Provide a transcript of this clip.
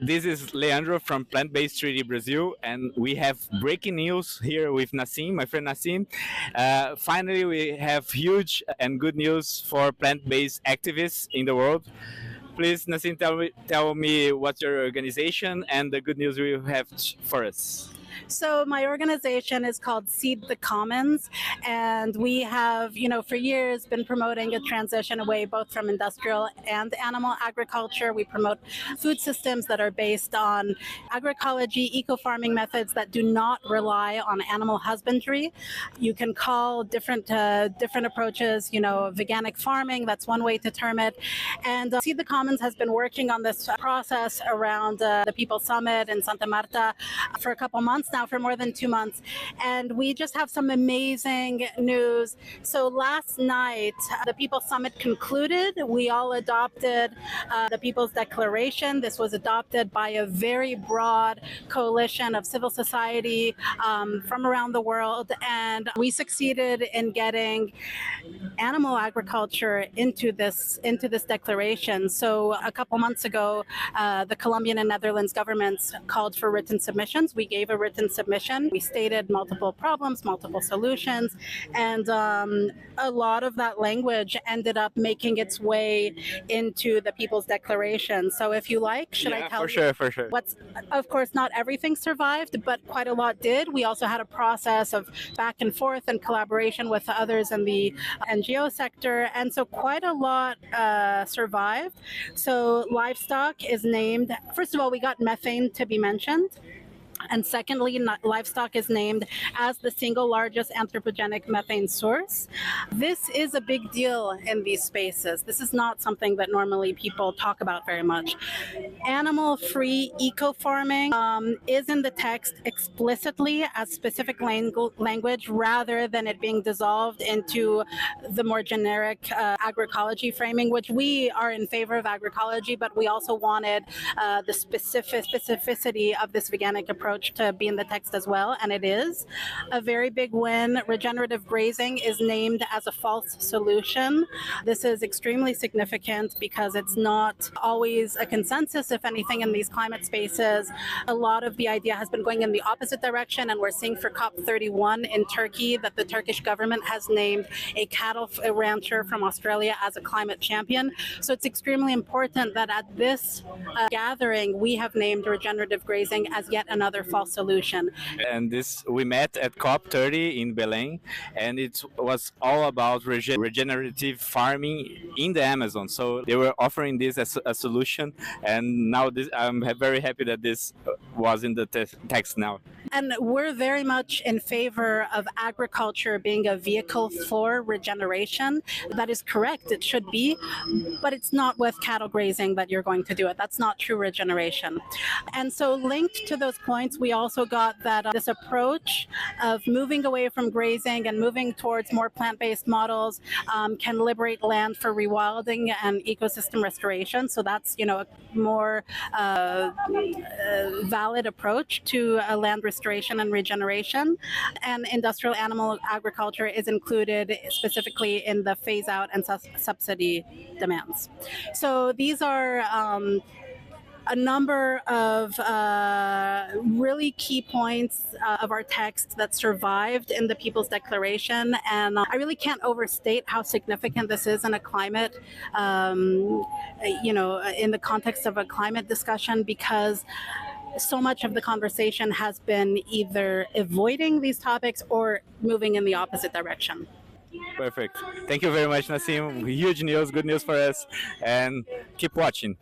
This is Leandro from Plant-Based 3D Brazil, and we have breaking news here with Nassim, my friend Nassim. Finally, we have huge and good news for plant-based activists in the world. Please, Nassim, tell me what's your organization and the good news you have for us. So my organization is called Seed the Commons, and we have, for years been promoting a transition away both from industrial and animal agriculture. We promote food systems that are based on agroecology, eco-farming methods that do not rely on animal husbandry. You can call different approaches, veganic farming. That's one way to term it. And Seed the Commons has been working on this process around the People's Summit in Santa Marta for a couple months now, for more than 2 months, and we just have some amazing news. So last night the People's Summit concluded. We all adopted the People's Declaration. This was adopted by a very broad coalition of civil society from around the world, and we succeeded in getting animal agriculture into this declaration. So a couple months ago, the Colombian and Netherlands governments called for written submissions. We gave a written submission. We stated multiple problems, multiple solutions, and a lot of that language ended up making its way into the People's Declaration. So if you like, should I tell you? For sure. What's, of course, not everything survived, but quite a lot did. We also had a process of back and forth and collaboration with others in the NGO sector, and so quite a lot survived. So livestock is named, first of all, we got methane to be mentioned. And secondly, livestock is named as the single largest anthropogenic methane source. This is a big deal in these spaces. This is not something that normally people talk about very much. Animal-free eco-farming is in the text explicitly as specific language rather than it being dissolved into the more generic agroecology framing, which we are in favor of agroecology, but we also wanted the specificity of this veganic approach to be in the text as well, and it is a very big win. Regenerative grazing is named as a false solution. This is extremely significant because it's not always a consensus, if anything, in these climate spaces. A lot of the idea has been going in the opposite direction, and we're seeing for COP31 in Turkey that the Turkish government has named a cattle rancher from Australia as a climate champion. So it's extremely important that at this gathering we have named regenerative grazing as yet another false solution. And we met at COP30 in Belém, and it was all about regenerative farming in the Amazon. So they were offering this as a solution, and now I'm very happy that this was in the text now. And we're very much in favor of agriculture being a vehicle for regeneration. That is correct, it should be, but it's not with cattle grazing that you're going to do it. That's not true regeneration. And so linked to those points, we also got that this approach of moving away from grazing and moving towards more plant-based models can liberate land for rewilding and ecosystem restoration. So that's, a more valid approach to land restoration and regeneration. And industrial animal agriculture is included specifically in the phase out and subsidy demands. So these are a number of really key points of our text that survived in the People's Declaration, and I really can't overstate how significant this is in a climate, in the context of a climate discussion, because so much of the conversation has been either avoiding these topics or moving in the opposite direction. Perfect. Thank you very much, Nassim. Huge news, good news for us, and keep watching.